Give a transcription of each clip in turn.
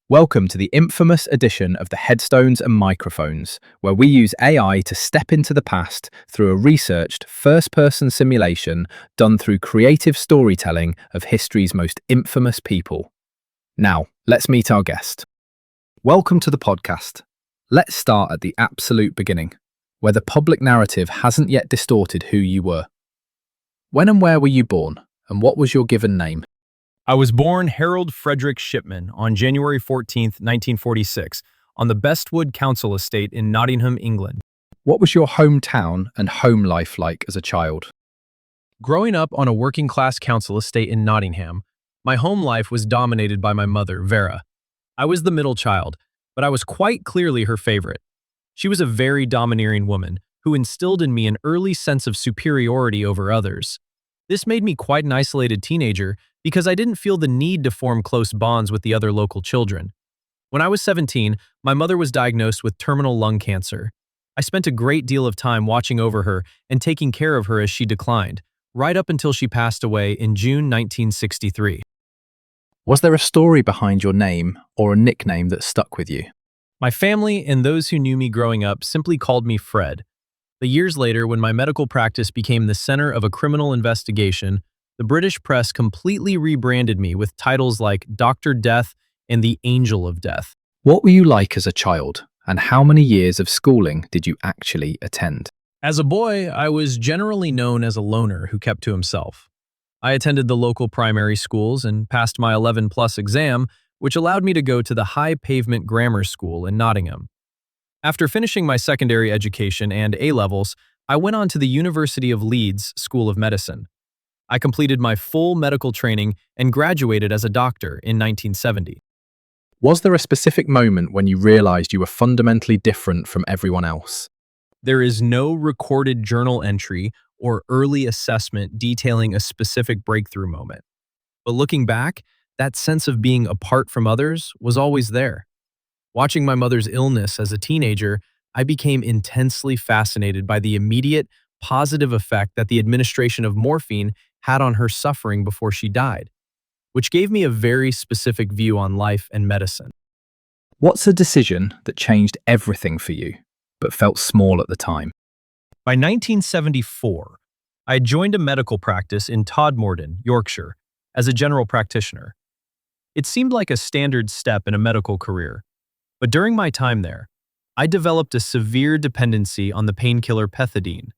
Welcome to the infamous edition of the Headstones and Microphones, where we use AI to step into the past through a researched first-person simulation done through creative storytelling of history's most infamous people. Now, let's meet our guest. Welcome to the podcast. Let's start at the absolute beginning, where the public narrative hasn't yet distorted who you were. When and where were you born, and what was your given name? I was born Harold Frederick Shipman on January 14th, 1946, on the Bestwood Council Estate in Nottingham, England. What was your hometown and home life like as a child? Growing up on a working-class council estate in Nottingham, my home life was dominated by my mother, Vera. I was the middle child, but I was quite clearly her favorite. She was a very domineering woman who instilled in me an early sense of superiority over others. This made me quite an isolated teenager because I didn't feel the need to form close bonds with the other local children. When I was 17, my mother was diagnosed with terminal lung cancer. I spent a great deal of time watching over her and taking care of her as she declined, right up until she passed away in June 1963. Was there a story behind your name or a nickname that stuck with you? My family and those who knew me growing up simply called me Fred. But years later, when my medical practice became the center of a criminal investigation, the British press completely rebranded me with titles like Dr. Death and the Angel of Death. What were you like as a child, and how many years of schooling did you actually attend? As a boy, I was generally known as a loner who kept to himself. I attended the local primary schools and passed my 11+ exam, which allowed me to go to the High Pavement Grammar School in Nottingham. After finishing my secondary education and A-levels, I went on to the University of Leeds School of Medicine. I completed my full medical training and graduated as a doctor in 1970. Was there a specific moment when you realized you were fundamentally different from everyone else? There is no recorded journal entry or early assessment detailing a specific breakthrough moment. But looking back, that sense of being apart from others was always there. Watching my mother's illness as a teenager, I became intensely fascinated by the immediate, positive effect that the administration of morphine had on her suffering before she died, which gave me a very specific view on life and medicine. What's a decision that changed everything for you, but felt small at the time? By 1974, I joined a medical practice in Todmorden, Yorkshire, as a general practitioner. It seemed like a standard step in a medical career, but during my time there, I developed a severe dependency on the painkiller pethidine.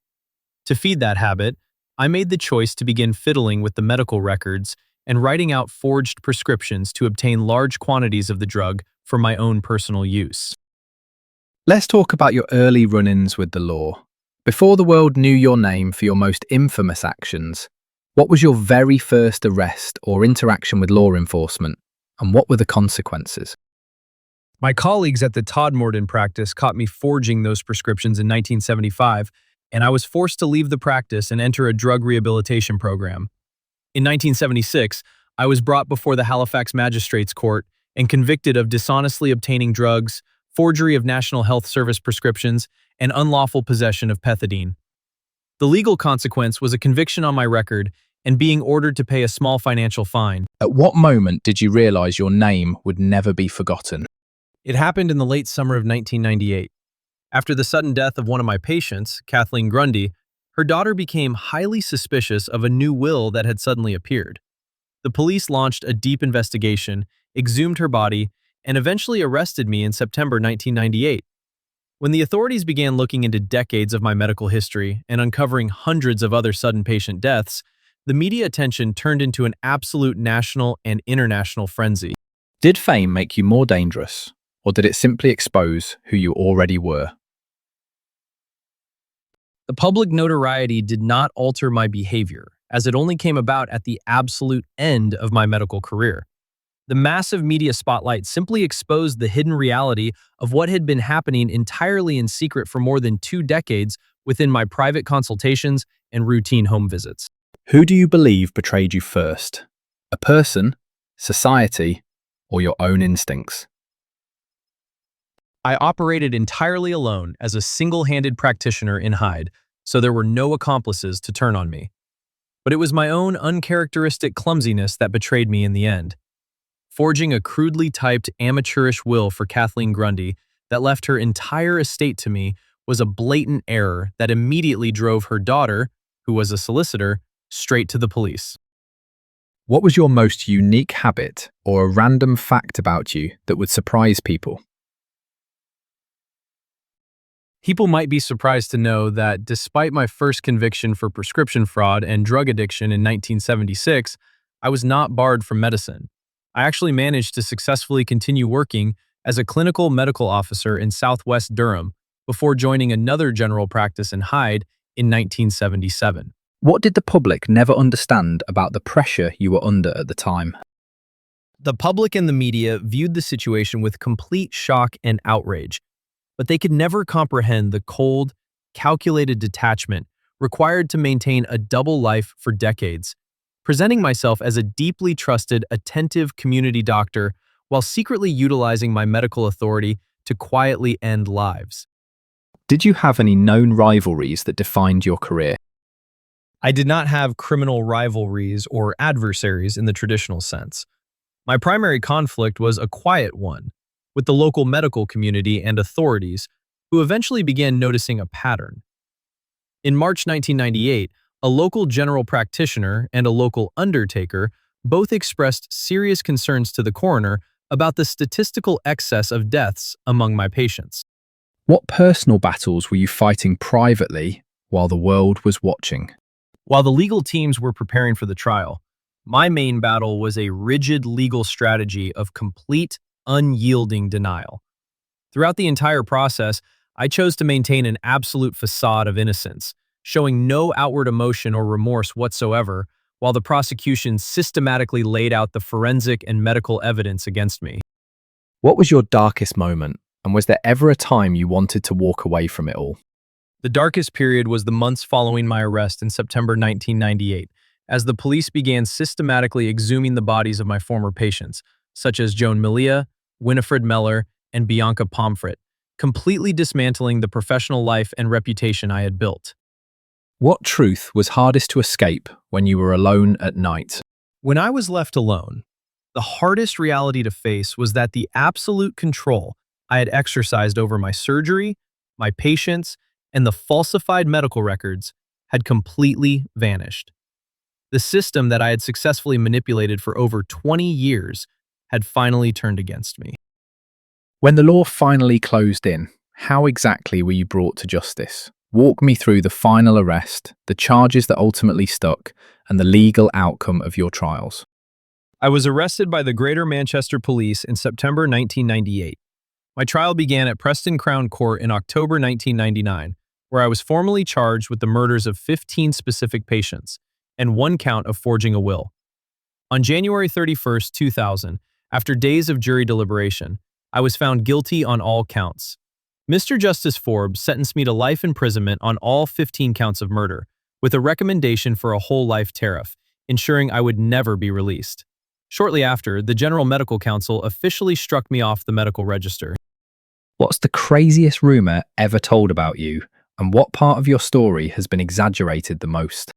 To feed that habit, I made the choice to begin fiddling with the medical records and writing out forged prescriptions to obtain large quantities of the drug for my own personal use. Let's talk about your early run-ins with the law. Before the world knew your name for your most infamous actions, what was your very first arrest or interaction with law enforcement, and what were the consequences? My colleagues at the Todmorden practice caught me forging those prescriptions in 1975, and I was forced to leave the practice and enter a drug rehabilitation program. In 1976, I was brought before the Halifax Magistrates Court and convicted of dishonestly obtaining drugs, forgery of National Health Service prescriptions, and unlawful possession of pethidine. The legal consequence was a conviction on my record and being ordered to pay a small financial fine. At what moment did you realize your name would never be forgotten? It happened in the late summer of 1998. After the sudden death of one of my patients, Kathleen Grundy, her daughter became highly suspicious of a new will that had suddenly appeared. The police launched a deep investigation, exhumed her body, and eventually arrested me in September 1998. When the authorities began looking into decades of my medical history and uncovering hundreds of other sudden patient deaths, the media attention turned into an absolute national and international frenzy. Did fame make you more dangerous, or did it simply expose who you already were? The public notoriety did not alter my behavior, as it only came about at the absolute end of my medical career. The massive media spotlight simply exposed the hidden reality of what had been happening entirely in secret for more than 2 decades within my private consultations and routine home visits. Who do you believe betrayed you first? A person, society, or your own instincts? I operated entirely alone as a single-handed practitioner in Hyde, so there were no accomplices to turn on me. But it was my own uncharacteristic clumsiness that betrayed me in the end. forging a crudely typed amateurish will for Kathleen Grundy that left her entire estate to me was a blatant error that immediately drove her daughter, who was a solicitor, straight to the police. What was your most unique habit or a random fact about you that would surprise people? People might be surprised to know that despite my first conviction for prescription fraud and drug addiction in 1976, I was not barred from medicine. I actually managed to successfully continue working as a clinical medical officer in Southwest Durham before joining another general practice in Hyde in 1977. What did the public never understand about the pressure you were under at the time? The public and the media viewed the situation with complete shock and outrage, but they could never comprehend the cold, calculated detachment required to maintain a double life for decades, presenting myself as a deeply trusted, attentive community doctor while secretly utilizing my medical authority to quietly end lives. Did you have any known rivalries that defined your career? I did not have criminal rivalries or adversaries in the traditional sense. My primary conflict was a quiet one, with the local medical community and authorities, who eventually began noticing a pattern. In March 1998, a local general practitioner and a local undertaker both expressed serious concerns to the coroner about the statistical excess of deaths among my patients. What personal battles were you fighting privately while the world was watching? While the legal teams were preparing for the trial, my main battle was a rigid legal strategy of complete, unyielding denial. Throughout the entire process, I chose to maintain an absolute facade of innocence, showing no outward emotion or remorse whatsoever, while the prosecution systematically laid out the forensic and medical evidence against me. What was your darkest moment, and was there ever a time you wanted to walk away from it all? The darkest period was the months following my arrest in September 1998, as the police began systematically exhuming the bodies of my former patients, such as Joan Malia, Winifred Meller, and Bianca Pomfret, completely dismantling the professional life and reputation I had built. What truth was hardest to escape when you were alone at night? When I was left alone, the hardest reality to face was that the absolute control I had exercised over my surgery, my patients, and the falsified medical records had completely vanished. The system that I had successfully manipulated for over 20 years had finally turned against me. When the law finally closed in, how exactly were you brought to justice? Walk me through the final arrest, the charges that ultimately stuck, and the legal outcome of your trials. I was arrested by the Greater Manchester Police in September 1998. My trial began at Preston Crown Court in October 1999, where I was formally charged with the murders of 15 specific patients and one count of forging a will. On January 31, 2000, after days of jury deliberation, I was found guilty on all counts. Mr. Justice Forbes sentenced me to life imprisonment on all 15 counts of murder, with a recommendation for a whole life tariff, ensuring I would never be released. Shortly after, the General Medical Council officially struck me off the medical register. What's the craziest rumor ever told about you, and what part of your story has been exaggerated the most?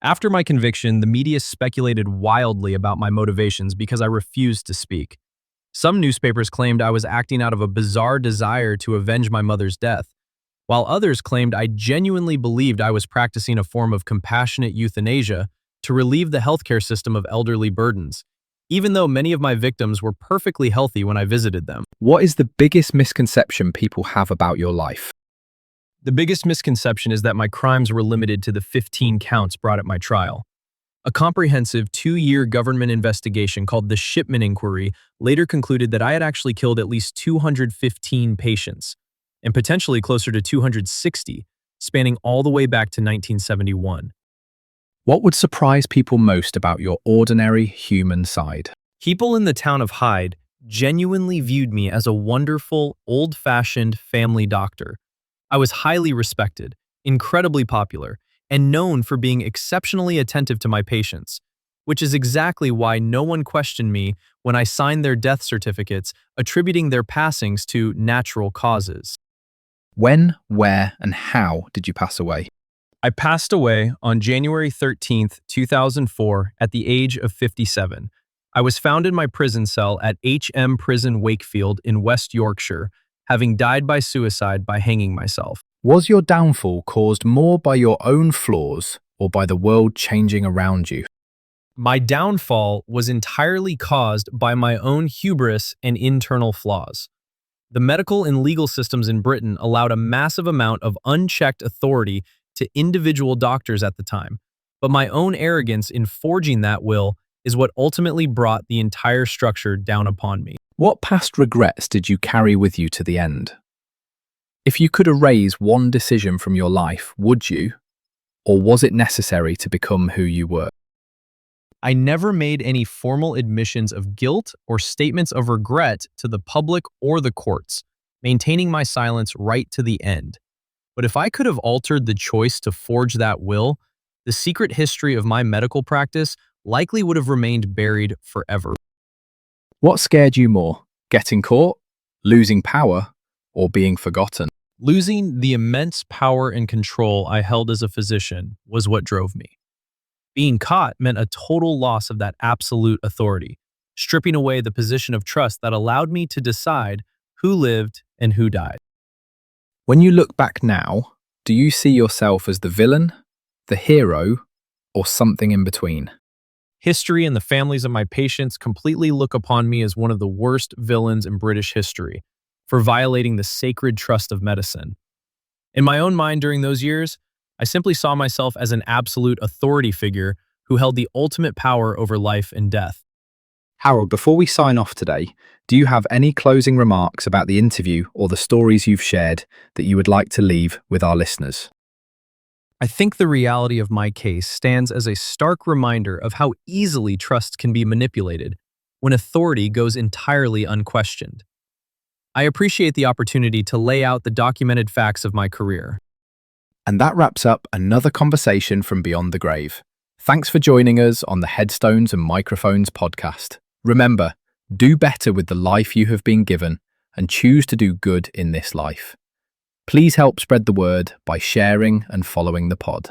After my conviction, the media speculated wildly about my motivations because I refused to speak. Some newspapers claimed I was acting out of a bizarre desire to avenge my mother's death, while others claimed I genuinely believed I was practicing a form of compassionate euthanasia to relieve the healthcare system of elderly burdens, even though many of my victims were perfectly healthy when I visited them. What is the biggest misconception people have about your life? The biggest misconception is that my crimes were limited to the 15 counts brought at my trial. A comprehensive 2-year government investigation called the Shipman inquiry later concluded that I had actually killed at least 215 patients, and potentially closer to 260, spanning all the way back to 1971. What would surprise people most about your ordinary human side? People in the town of Hyde genuinely viewed me as a wonderful, old-fashioned family doctor. I was highly respected, incredibly popular, and known for being exceptionally attentive to my patients, which is exactly why no one questioned me when I signed their death certificates attributing their passings to natural causes. When, where, and how did you pass away? I passed away on January 13th, 2004 at the age of 57. I was found in my prison cell at HM Prison Wakefield in West Yorkshire, having died by suicide by hanging myself. Was your downfall caused more by your own flaws or by the world changing around you? My downfall was entirely caused by my own hubris and internal flaws. The medical and legal systems in Britain allowed a massive amount of unchecked authority to individual doctors at the time, but my own arrogance in forging that will is what ultimately brought the entire structure down upon me. What past regrets did you carry with you to the end? If you could erase one decision from your life, would you? Or was it necessary to become who you were? I never made any formal admissions of guilt or statements of regret to the public or the courts, maintaining my silence right to the end. But if I could have altered the choice to forge that will, the secret history of my medical practice likely would have remained buried forever. What scared you more, getting caught, losing power, or being forgotten? Losing the immense power and control I held as a physician was what drove me. Being caught meant a total loss of that absolute authority, stripping away the position of trust that allowed me to decide who lived and who died. When you look back now, do you see yourself as the villain, the hero, or something in between? History and the families of my patients completely look upon me as one of the worst villains in British history for violating the sacred trust of medicine. In my own mind during those years, I simply saw myself as an absolute authority figure who held the ultimate power over life and death. Harold, before we sign off today, do you have any closing remarks about the interview or the stories you've shared that you would like to leave with our listeners? I think the reality of my case stands as a stark reminder of how easily trust can be manipulated when authority goes entirely unquestioned. I appreciate the opportunity to lay out the documented facts of my career. And that wraps up another conversation from Beyond the Grave. Thanks for joining us on the Headstones and Microphones podcast. Remember, do better with the life you have been given and choose to do good in this life. Please help spread the word by sharing and following the pod.